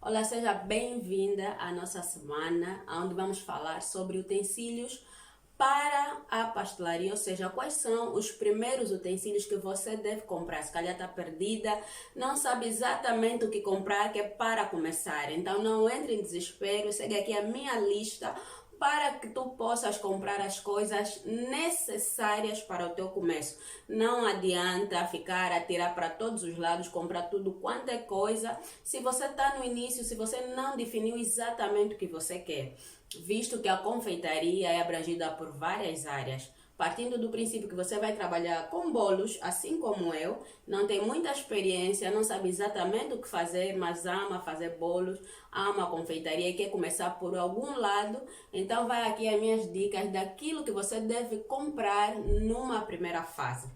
Olá, seja bem-vinda à nossa semana, onde vamos falar sobre utensílios para a pastelaria, ou seja, quais são os primeiros utensílios que você deve comprar. Se calhar está perdida, não sabe exatamente o que comprar, que é para começar. Então não entre em desespero, segue aqui a minha lista para que tu possas comprar as coisas necessárias para o teu começo. Não adianta ficar a tirar para todos os lados, comprar tudo quanto é coisa, se você está no início, se você não definiu exatamente o que você quer. Visto que a confeitaria é abrangida por várias áreas, partindo do princípio que você vai trabalhar com bolos, assim como eu, não tem muita experiência, não sabe exatamente o que fazer, mas ama fazer bolos, ama a confeitaria e quer começar por algum lado, então vai aqui as minhas dicas daquilo que você deve comprar numa primeira fase.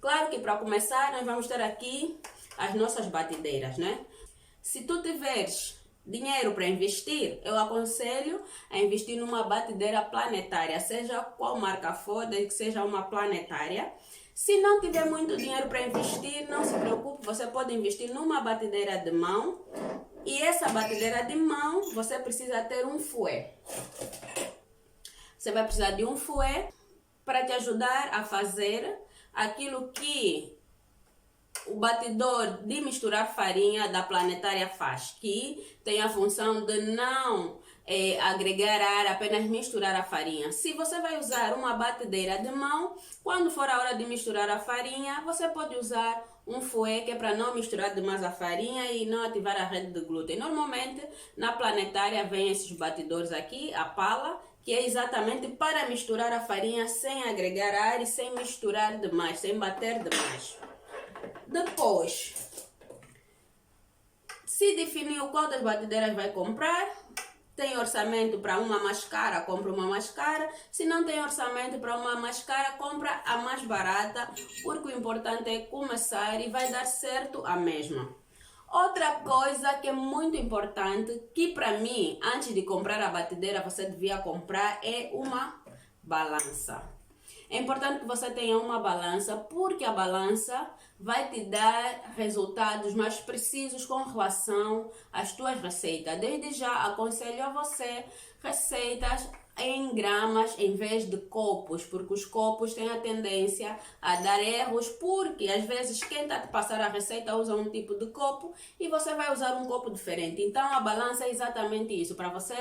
Claro que para começar nós vamos ter aqui as nossas batideiras, né? Se tu tiveres dinheiro para investir, eu aconselho a investir numa batedeira planetária, seja qual marca for, desde que seja uma planetária. Se não tiver muito dinheiro para investir, não se preocupe, você pode investir numa batedeira de mão. E essa batedeira de mão, você precisa ter um fouet. Você vai precisar de um fouet para te ajudar a fazer aquilo que o batidor de misturar farinha da planetária faz, que tem a função de não agregar ar, apenas misturar a farinha. Se você vai usar uma batedeira de mão, quando for a hora de misturar a farinha, você pode usar um fouet, que é para não misturar demais a farinha e não ativar a rede de glúten. Normalmente, na planetária vem esses batidores aqui, a pala, que é exatamente para misturar a farinha sem agregar ar e sem misturar demais, sem bater demais. Depois, se definiu qual das batideiras vai comprar, tem orçamento para uma mais cara, compra uma mais cara. Se não tem orçamento para uma mais cara, compra a mais barata, porque o importante é começar e vai dar certo a mesma. Outra coisa que é muito importante, que para mim, antes de comprar a batedeira, você devia comprar, é uma balança. É importante que você tenha uma balança, porque a balança vai te dar resultados mais precisos com relação às tuas receitas. Desde já aconselho a você receitas em gramas em vez de copos, porque os copos têm a tendência a dar erros, porque às vezes quem está a passar a receita usa um tipo de copo e você vai usar um copo diferente. Então a balança é exatamente isso, para você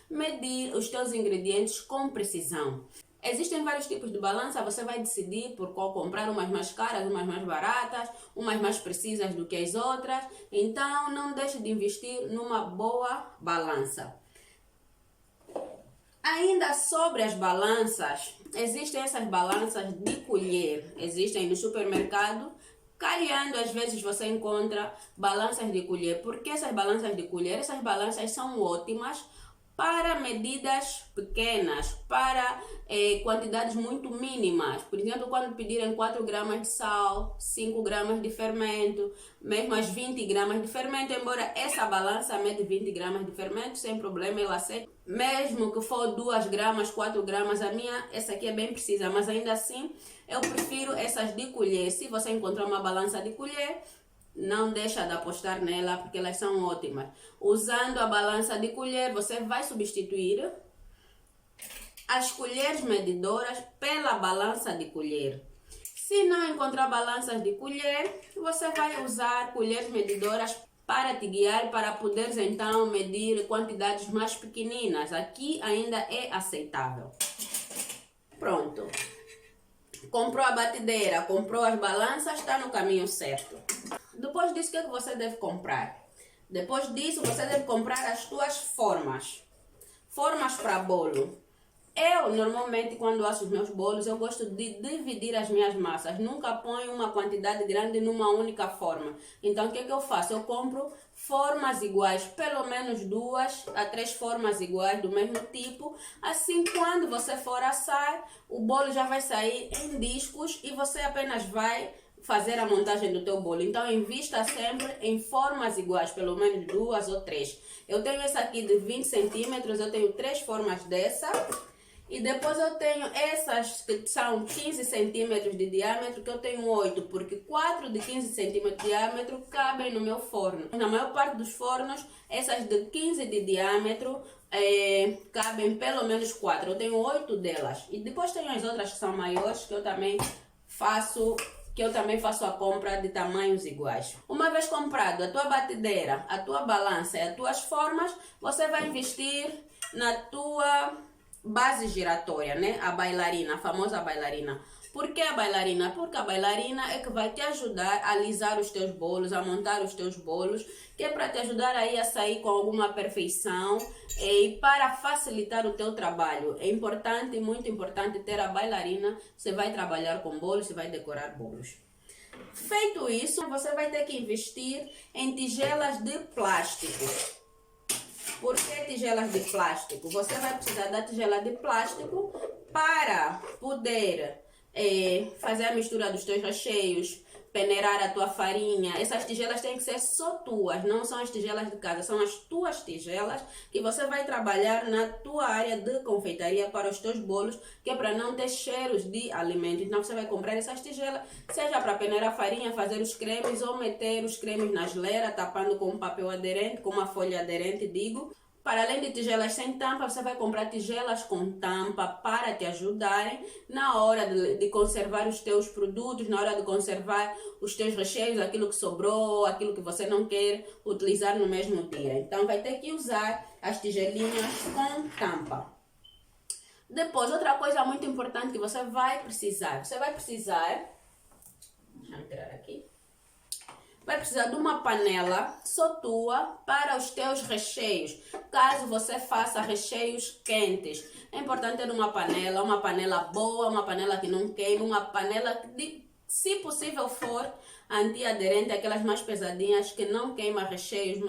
medir os teus ingredientes com precisão. Existem vários tipos de balança, você vai decidir por qual comprar, umas mais caras, umas mais baratas, umas mais precisas do que as outras. Então não deixe de investir numa boa balança. Ainda sobre as balanças, existem essas balanças de colher, existem no supermercado. Calhando, às vezes você encontra balanças de colher. Por que essas balanças de colher? Essas balanças são ótimas para medidas pequenas, para quantidades muito mínimas. Por exemplo, quando pedirem 4 gramas de sal, 5 gramas de fermento, mesmo as 20 gramas de fermento, embora essa balança mede 20 gramas de fermento, sem problema, ela aceita. Mesmo que for 2 gramas, 4 gramas, a minha, essa aqui é bem precisa, mas ainda assim, eu prefiro essas de colher. Se você encontrar uma balança de colher, não deixa de apostar nela, porque elas são ótimas. Usando a balança de colher, você vai substituir as colheres medidoras pela balança de colher. Se não encontrar balanças de colher, você vai usar colheres medidoras para te guiar, para poderes então medir quantidades mais pequeninas. Aqui ainda é aceitável. Pronto. Comprou a batedeira, comprou as balanças, está no caminho certo. Depois disso, o que é que você deve comprar? Depois disso, você deve comprar as suas formas. Formas para bolo. Eu, normalmente, quando faço os meus bolos, eu gosto de dividir as minhas massas. Nunca ponho uma quantidade grande numa única forma. Então, o que é que eu faço? Eu compro formas iguais, pelo menos 2 a 3 formas iguais do mesmo tipo. Assim, quando você for assar, o bolo já vai sair em discos e você apenas vai fazer a montagem do teu bolo. Então invista sempre em formas iguais, pelo menos 2 ou 3. Eu tenho essa aqui de 20 centímetros, eu tenho 3 formas dessa. E depois eu tenho essas que são 15 centímetros de diâmetro, que eu tenho 8, porque 4 de 15 centímetros de diâmetro cabem no meu forno. Na maior parte dos fornos, essas de 15 de diâmetro cabem pelo menos 4. Eu tenho 8 delas. E depois tenho as outras que são maiores, que eu também faço a compra de tamanhos iguais. Uma vez comprado a tua batedeira, a tua balança e as tuas formas, você vai investir na tua base giratória, né? A bailarina, a famosa bailarina. Por que a bailarina? Porque a bailarina é que vai te ajudar a alisar os teus bolos, a montar os teus bolos, que é para te ajudar aí a sair com alguma perfeição e para facilitar o teu trabalho. É importante, muito importante ter a bailarina. Você vai trabalhar com bolos, você vai decorar bolos. Feito isso, você vai ter que investir em tigelas de plástico. Por que tigelas de plástico? Você vai precisar da tigela de plástico para poder fazer a mistura dos teus recheios, peneirar a tua farinha. Essas tigelas têm que ser só tuas, não são as tigelas de casa, são as tuas tigelas que você vai trabalhar na tua área de confeitaria para os teus bolos, que é para não ter cheiros de alimentos. Então você vai comprar essas tigelas, seja para peneirar a farinha, fazer os cremes ou meter os cremes na geleira, tapando com um papel aderente, com uma folha aderente, digo. Para além de tigelas sem tampa, você vai comprar tigelas com tampa para te ajudarem na hora de conservar os teus produtos, na hora de conservar os teus recheios, aquilo que sobrou, aquilo que você não quer utilizar no mesmo dia. Então vai ter que usar as tigelinhas com tampa. Depois, outra coisa muito importante que você vai precisar, deixa eu tirar aqui. Vai precisar de uma panela só tua para os teus recheios. Caso você faça recheios quentes, é importante ter uma panela boa, uma panela que não queime, uma panela que, se possível for, antiaderente, aquelas mais pesadinhas que não queima recheios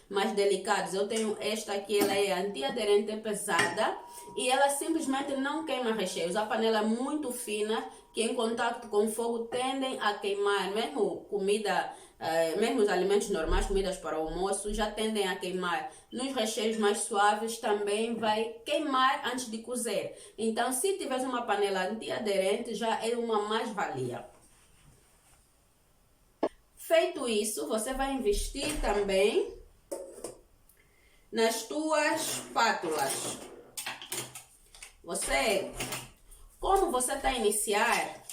mais delicados. Eu tenho esta aqui, ela é antiaderente, é pesada e ela simplesmente não queima recheios. A panela é muito fina, que em contato com o fogo tendem a queimar, mesmo os alimentos normais, comidas para o almoço, já tendem a queimar. Nos recheios mais suaves também vai queimar antes de cozer. Então, se tiver uma panela antiaderente, já é uma mais-valia. Feito isso, você vai investir também nas tuas espátulas. Como você está a iniciar,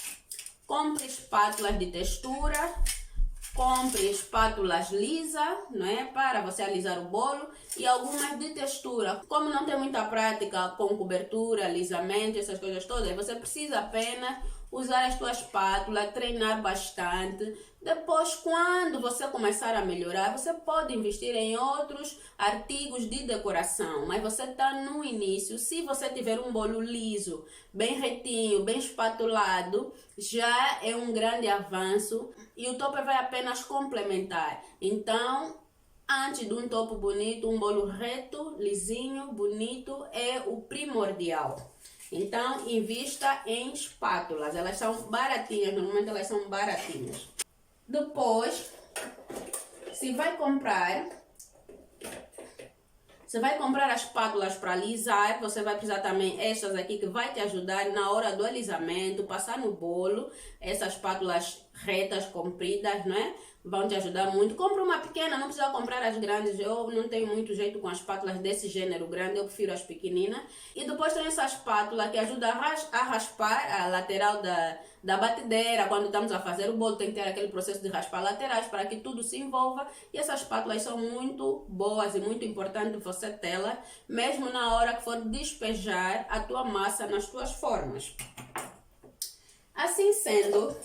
compre espátulas de textura, compre espátulas lisas, não é? Para você alisar o bolo, e algumas de textura. Como não tem muita prática com cobertura, alisamento, essas coisas todas, você precisa apenas usar as tuas espátulas, treinar bastante. Depois, quando você começar a melhorar, você pode investir em outros artigos de decoração, mas você está no início. Se você tiver um bolo liso, bem retinho, bem espatulado, já é um grande avanço e o topper vai apenas complementar. Então, antes de um topo bonito, um bolo reto, lisinho, bonito é o primordial. Então, invista em espátulas. Elas são baratinhas, normalmente elas são baratinhas. Depois, você vai comprar as espátulas para alisar. Você vai precisar também estas aqui que vai te ajudar na hora do alisamento, passar no bolo. Essas espátulas retas, compridas, não é? Vão te ajudar muito. Compre uma pequena, não precisa comprar as grandes. Eu não tenho muito jeito com as espátulas desse gênero grande, eu prefiro as pequeninas. E depois tem essa espátula que ajuda a raspar a lateral da batedeira. Quando estamos a fazer o bolo, tem que ter aquele processo de raspar laterais para que tudo se envolva. E essas espátulas são muito boas e muito importante você tê-las, mesmo na hora que for despejar a tua massa nas tuas formas. Assim sendo,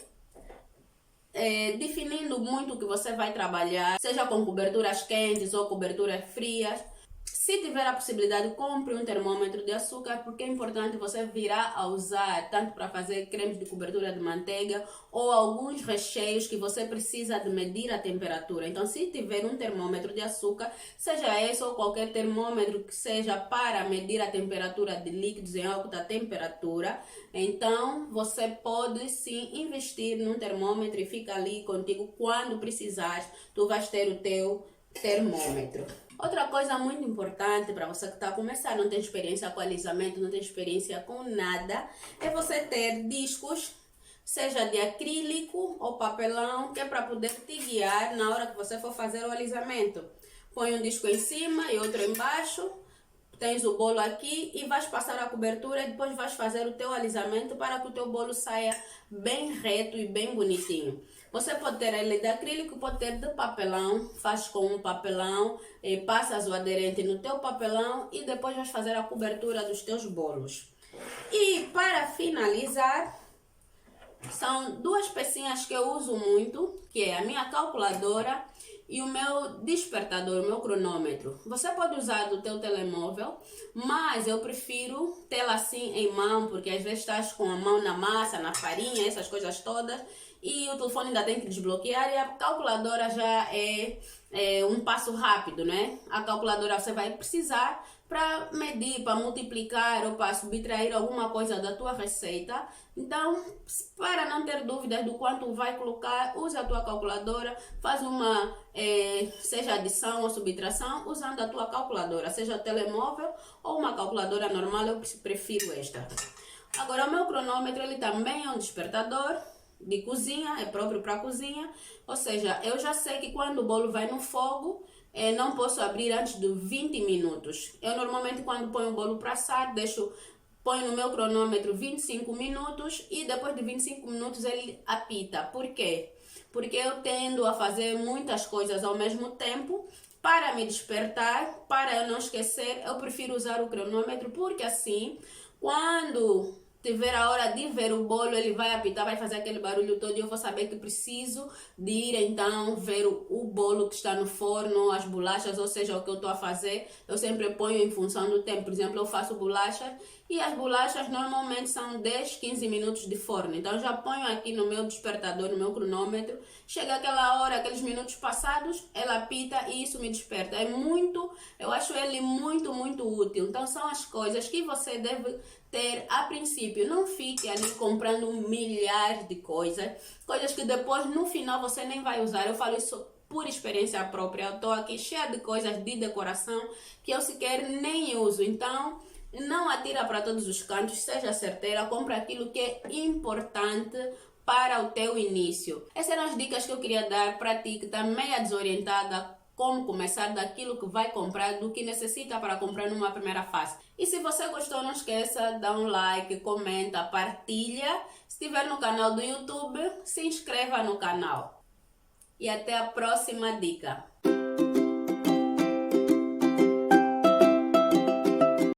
definindo muito o que você vai trabalhar, seja com coberturas quentes ou coberturas frias. Se tiver a possibilidade, compre um termômetro de açúcar, porque é importante você virar a usar tanto para fazer cremes de cobertura de manteiga ou alguns recheios que você precisa de medir a temperatura. Então, se tiver um termômetro de açúcar, seja esse ou qualquer termômetro que seja para medir a temperatura de líquidos em alta temperatura, então você pode sim investir num termômetro e fica ali contigo quando precisares. Tu vais ter o teu termômetro. Outra coisa muito importante para você que está a começar, não tem experiência com alisamento, não tem experiência com nada, é você ter discos, seja de acrílico ou papelão, que é para poder te guiar na hora que você for fazer o alisamento. Põe um disco em cima e outro embaixo, tens o bolo aqui e vais passar a cobertura e depois vais fazer o teu alisamento para que o teu bolo saia bem reto e bem bonitinho. Você pode ter ele de acrílico, pode ter de papelão, faz com um papelão, passas o aderente no teu papelão e depois vais fazer a cobertura dos teus bolos. E para finalizar, são duas pecinhas que eu uso muito, que é a minha calculadora e o meu despertador, o meu cronômetro. Você pode usar do teu telemóvel, mas eu prefiro tê-la assim em mão, porque às vezes estás com a mão na massa, na farinha, essas coisas todas, e o telefone ainda tem que desbloquear e a calculadora já é um passo rápido, né? A calculadora você vai precisar para medir, para multiplicar ou para subtrair alguma coisa da tua receita. Então, para não ter dúvidas do quanto vai colocar, usa a tua calculadora, faz uma, seja adição ou subtração, usando a tua calculadora, seja telemóvel ou uma calculadora normal, eu prefiro esta. Agora, o meu cronômetro, ele também é um despertador de cozinha, é próprio para cozinha, ou seja, eu já sei que quando o bolo vai no fogo, não posso abrir antes de 20 minutos. Eu normalmente quando ponho o bolo para assar, ponho no meu cronômetro 25 minutos e depois de 25 minutos ele apita. Por quê? Porque eu tendo a fazer muitas coisas ao mesmo tempo. Para me despertar, para eu não esquecer, eu prefiro usar o cronômetro, porque assim, quando tiver a hora de ver o bolo, ele vai apitar, vai fazer aquele barulho todo e eu vou saber que preciso de ir então ver o bolo que está no forno, as bolachas, ou seja, o que eu estou a fazer. Eu sempre ponho em função do tempo. Por exemplo, eu faço bolachas e as bolachas normalmente são 10, 15 minutos de forno. Então eu já ponho aqui no meu despertador, no meu cronômetro. Chega aquela hora, aqueles minutos passados, ela apita e isso me desperta. Eu acho ele muito, muito útil. Então são as coisas que você deve ter a princípio. Não fique ali comprando milhares de coisas que depois no final você nem vai usar. Eu falo isso por experiência própria. Eu estou aqui cheia de coisas de decoração que eu sequer nem uso. Então não atira para todos os cantos, seja certeira, compra aquilo que é importante para o teu início. Essas eram as dicas que eu queria dar para ti que está meio desorientada como começar daquilo que vai comprar, do que necessita para comprar numa primeira fase. E se você gostou, não esqueça, dá um like, comenta, partilha. Se estiver no canal do YouTube, se inscreva no canal. E até a próxima dica.